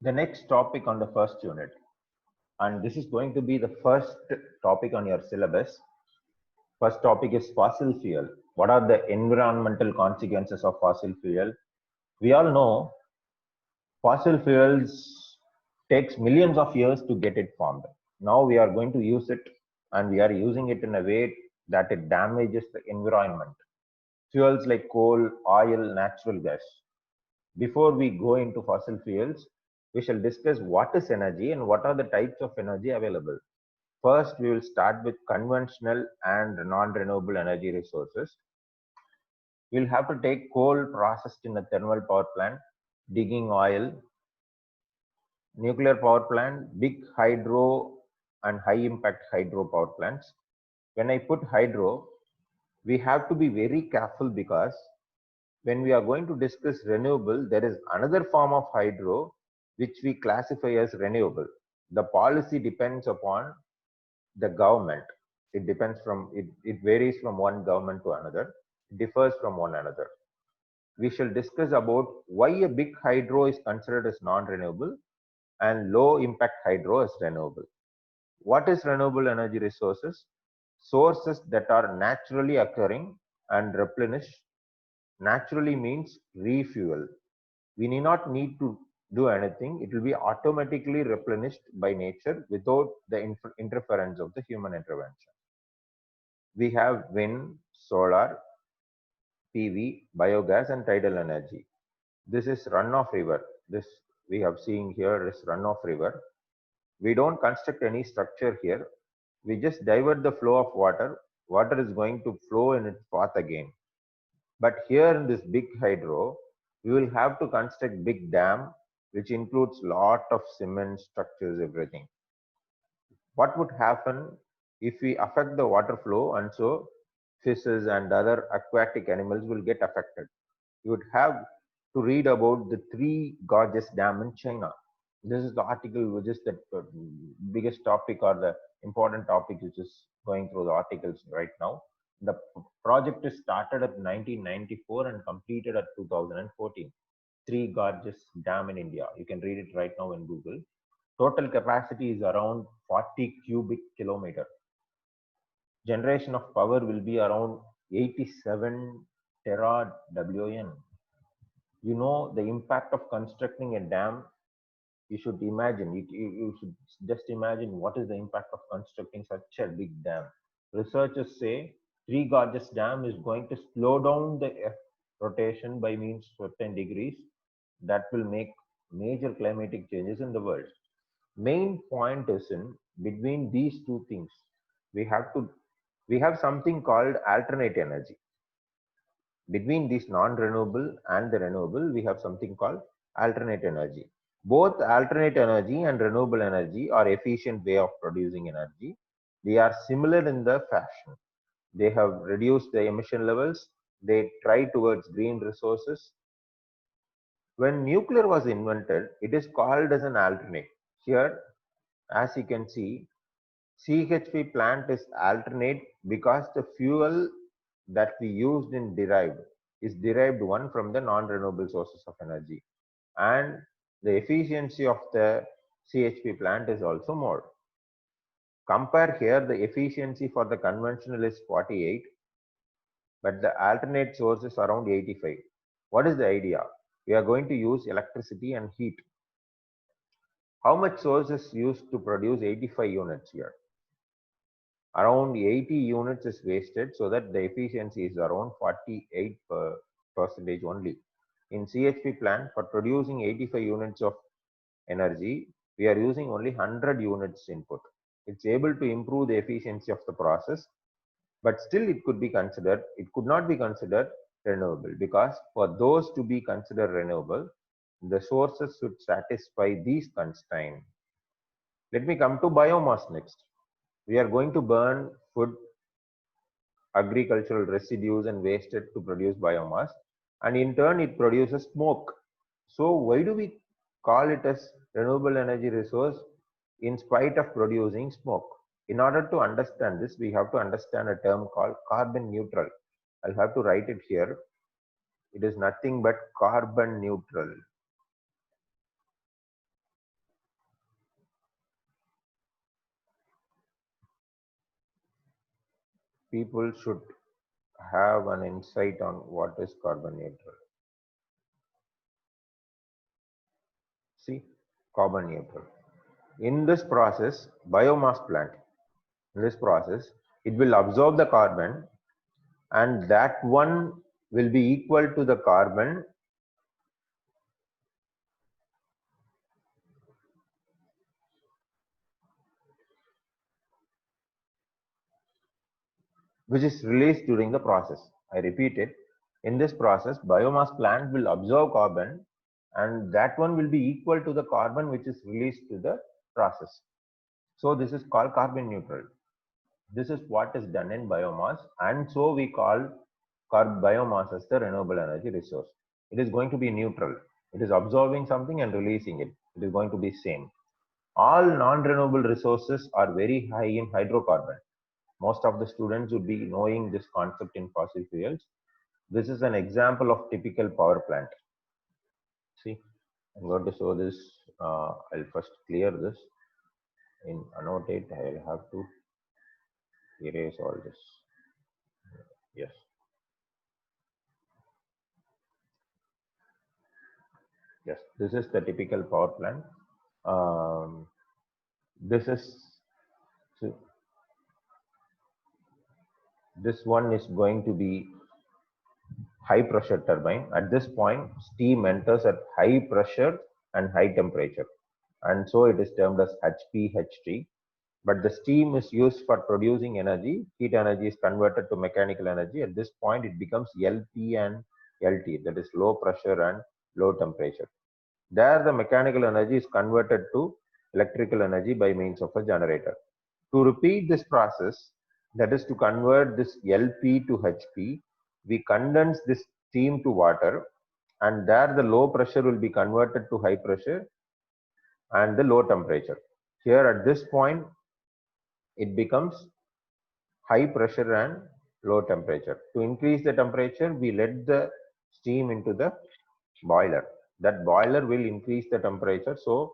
The next topic on the first unit, and this is going to be the first topic on your syllabus. First topic is fossil fuel. What are the environmental consequences of fossil fuel? We all know fossil fuels takes millions of years to get it formed. Now we are going to use it, and we are using it in a way that it damages the environment. Fuels like coal, oil, natural gas. Before we go into fossil fuels, we shall discuss what is energy and what are the types of energy available. First, we will start with conventional and non-renewable energy resources. We'll have to take coal processed in a thermal power plant, digging oil, nuclear power plant, big hydro and high impact hydro power plants. When I put hydro, we have to be very careful because when we are going to discuss renewable, there is another form of hydro which we classify as renewable. The policy depends upon the government. It depends from it varies from one government to another, differs from one another. We shall discuss about why a big hydro is considered as non-renewable and low impact hydro as renewable. What is renewable energy resources? Sources that are naturally occurring and replenish. Naturally means refuel. We need to do anything. It will be automatically replenished by nature without the interference of the human intervention. We have wind, solar, PV, biogas, and tidal energy. This is runoff river. This we have seen here is runoff river. We don't construct any structure here. We just divert the flow of water. Water is going to flow in its path again. But here in this big hydro, we will have to construct big dam, which includes lot of cement structures, everything. What would happen if we affect the water flow, and so fishes and other aquatic animals will get affected? You would have to read about the Three Gorges Dam in China. This is the article which is the biggest topic or the important topic which is going through the articles right now. The project is started at 1994 and completed at 2014. Three Gorges Dam in India. You can read it right now in Google. Total capacity is around 40 cubic kilometer. Generation of power will be around 87 tera WN. You know the impact of constructing a dam. You should imagine it. You should just imagine what is the impact of constructing such a big dam. Researchers say Three Gorges Dam is going to slow down the Earth rotation by means of 10 degrees. That will make major climatic changes in the world. Main point is in between these two things. We have to we have something called alternate energy. Between this non-renewable and the renewable, we have something called alternate energy. Both alternate energy and renewable energy are efficient way of producing energy. They are similar in the fashion. They have reduced the emission levels. They try towards green resources. When nuclear was invented, it is called as an alternate. Here, as you can see, CHP plant is alternate because the fuel that we used in derived is derived one from the non-renewable sources of energy, and the efficiency of the CHP plant is also more. Compare here, the efficiency for the conventional is 48, but the alternate source is around 85. What is the idea? We are going to use electricity and heat. How much source is used to produce 85 units here? Around 80 units is wasted, so that the efficiency is around 48 percentage only. In CHP plant, for producing 85 units of energy, we are using only 100 units input. It's able to improve the efficiency of the process, but still it could not be considered renewable, because for those to be considered renewable, the sources should satisfy these constraints. Let me come to biomass next. We are going to burn food, agricultural residues and wasted to produce biomass, and in turn it produces smoke. So why do we call it as renewable energy resource in spite of producing smoke? In order to understand this, we have to understand a term called carbon neutral. I'll have to write it here. It is nothing but carbon neutral. people should have an insight on what is carbon neutral. See, carbon neutral. In this process, biomass plant, in this process, it will absorb the carbon, and that one will be equal to the carbon which is released during the process. I repeat it. In this process, biomass plant will absorb carbon, and that one will be equal to the carbon which is released to the process. So this is called carbon neutral. This is what is done in biomass, and so we call biomass as the renewable energy resource. It is going to be neutral. It is absorbing something and releasing it. It is going to be same. All non-renewable resources are very high in hydrocarbon. Most of the students would be knowing this concept in fossil fuels. This is an example of typical power plant. See, I'm going to show this. I'll first clear this. In annotate, I'll have to erase all this. Yes. Yes, this is the typical power plant. This is, so this one is going to be high pressure turbine. At this point, steam enters at high pressure and high temperature, and so it is termed as HPHT. But the steam is used for producing energy. Heat energy is converted to mechanical energy. At this point, it becomes LP and LT, that is low pressure and low temperature. There, the mechanical energy is converted to electrical energy by means of a generator. To repeat this process, that is to convert this LP to HP, we condense this steam to water, and there the low pressure will be converted to high pressure and the low temperature. Here at this point, it becomes high pressure and low temperature. To increase the temperature, we let the steam into the boiler. That boiler will increase the temperature. So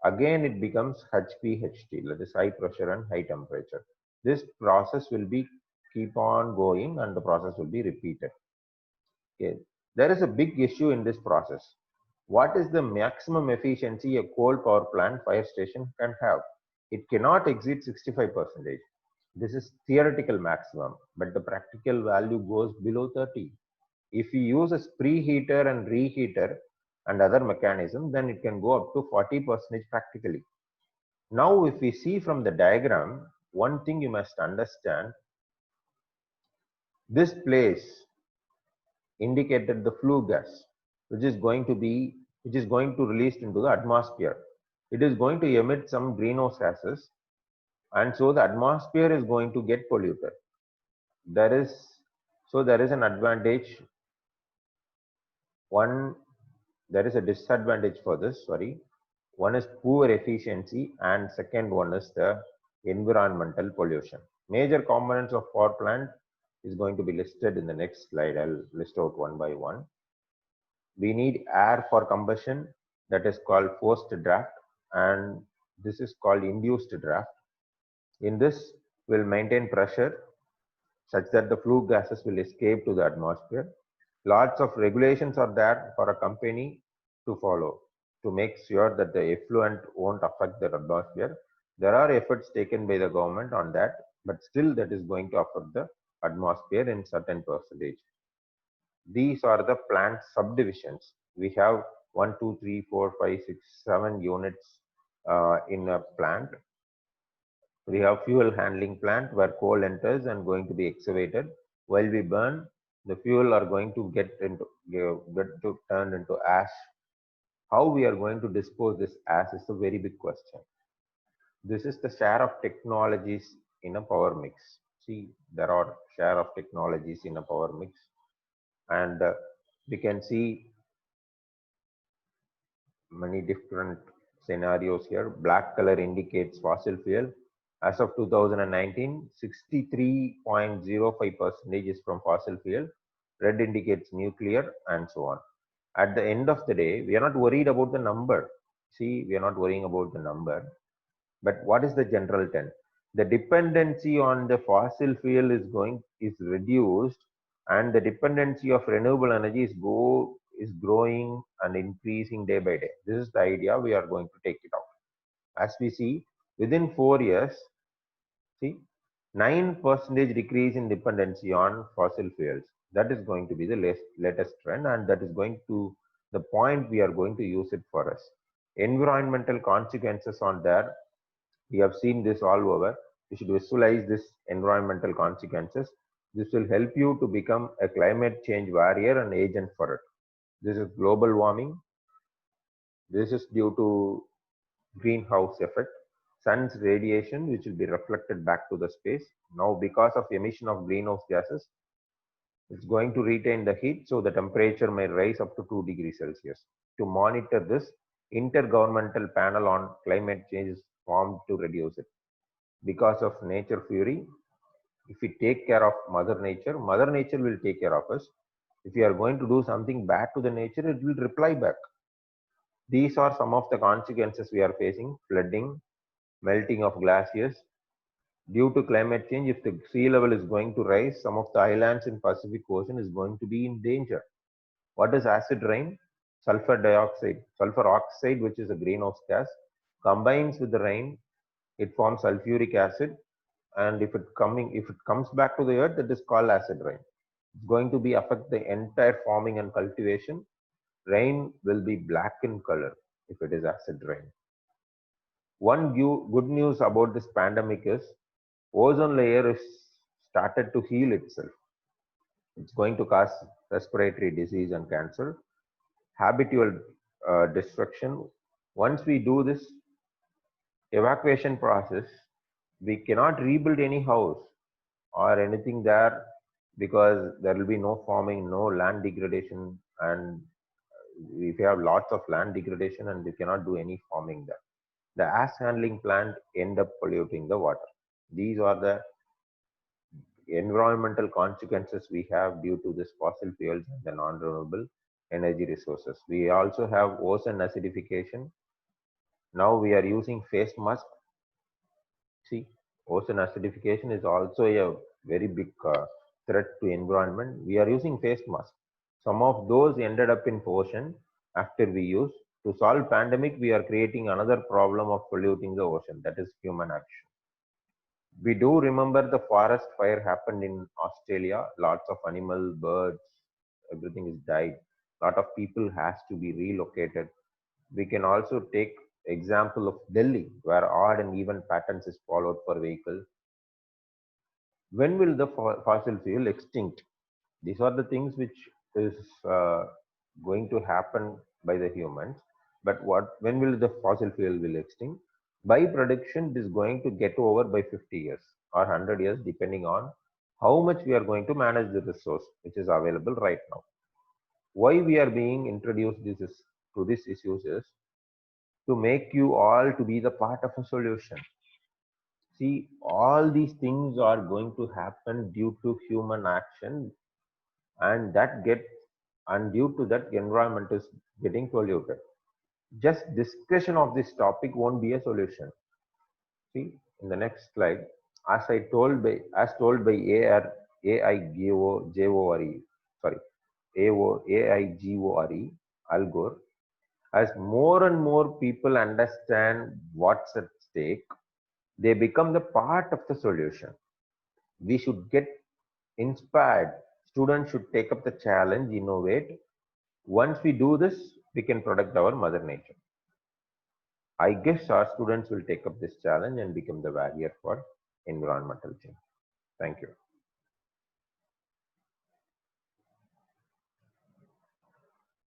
again, it becomes HPHT, that is high pressure and high temperature. This process will be keep on going, and the process will be repeated. Okay. There is a big issue in this process. What is the maximum efficiency a coal power plant fire station can have? It cannot exceed 65%. This is theoretical maximum, but the practical value goes below 30. If we use a preheater and reheater and other mechanism, then it can go up to 40% practically. Now, if we see from the diagram, one thing you must understand, this place indicated the flue gas, which is going to release into the atmosphere. It is going to emit some greenhouse gases, and so the atmosphere is going to get polluted. There is an advantage. There is a disadvantage for this. Sorry, one is poor efficiency, and second one is the environmental pollution. Major components of power plant is going to be listed in the next slide. I'll list out one by one. We need air for combustion, that is called forced draft, and this is called induced draft. In this, we'll maintain pressure such that the flue gases will escape to the atmosphere. Lots of regulations are there for a company to follow to make sure that the effluent won't affect the atmosphere. There are efforts taken by the government on that, but still that is going to affect the atmosphere in certain percentage. These are the plant subdivisions. We have 1, 2, 3, 4, 5, 6, 7 units in a plant. We have fuel handling plant where coal enters and going to be excavated. While we burn, the fuel are going to get turned into ash. How we are going to dispose this ash is a very big question. This is the share of technologies in a power mix. See, there are share of technologies in a power mix, and we can see many different scenarios here. Black color indicates fossil fuel. As of 2019, 63.05% is from fossil fuel. Red indicates nuclear, and so on. At the end of the day, we are not worried about the number. See, we are not worrying about the number. But what is the general trend? the dependency on the fossil fuel is reduced, and the dependency of renewable energy is growing and increasing day by day. This is the idea. We are going to take it out. As we see, within 4 years, see, 9% decrease in dependency on fossil fuels. That is going to be the latest trend, and that is going to the point we are going to use it for us. Environmental consequences on there, we have seen this all over. You should visualize this environmental consequences. This will help you to become a climate change warrior and agent for it. This is global warming. This is due to greenhouse effect. Sun's radiation, which will be reflected back to the space. Now, because of emission of greenhouse gases, it's going to retain the heat, so the temperature may rise up to 2 degrees Celsius. To monitor this, Intergovernmental Panel on Climate Change is formed to reduce it. Because of nature fury, if we take care of Mother Nature will take care of us. If we are going to do something bad to the nature, it will reply back. These are some of the consequences we are facing: flooding, melting of glaciers. Due to climate change, if the sea level is going to rise, some of the islands in Pacific Ocean is going to be in danger. What is acid rain? Sulfur oxide, which is a greenhouse gas, combines with the rain, it forms sulfuric acid, and if it comes back to the earth, that is called acid rain. It's going to be affect the entire farming and cultivation. Rain will be black in color if it is acid rain. One good news about this pandemic is ozone layer is started to heal itself. It's going to cause respiratory disease and cancer, habitual destruction. Once we do this evacuation process, we cannot rebuild any house or anything there, because there will be no farming, no land degradation, and if you have lots of land degradation, and we cannot do any farming there. The ash handling plant end up polluting the water. These are the environmental consequences we have due to this fossil fuels and the non-renewable energy resources. We also have ocean acidification. Now we are using face mask. See, ocean acidification is also a very big threat to environment. We are using face mask. Some of those ended up in ocean after we use. To solve pandemic, we are creating another problem of polluting the ocean, that is human action. We do remember the forest fire happened in Australia. Lots of animal, birds, everything is died. Lot of people has to be relocated. We can also take example of Delhi, where odd and even patterns is followed for vehicles. When will the fossil fuel extinct? These are the things which is going to happen by the humans. But when will the fossil fuel will extinct? By prediction, it is going to get over by 50 years or 100 years, depending on how much we are going to manage the resource which is available right now. Why we are being introduced to these issues is to make you all to be the part of a solution. See, all these things are going to happen due to human action, and due to that, environment is getting polluted. Just discussion of this topic won't be a solution. See, in the next slide, as told by AIGORE, Al Gore, as more and more people understand what's at stake, they become the part of the solution. We should get inspired. Students should take up the challenge, innovate. Once we do this, we can protect our Mother Nature. I guess our students will take up this challenge and become the barrier for environmental change. Thank you.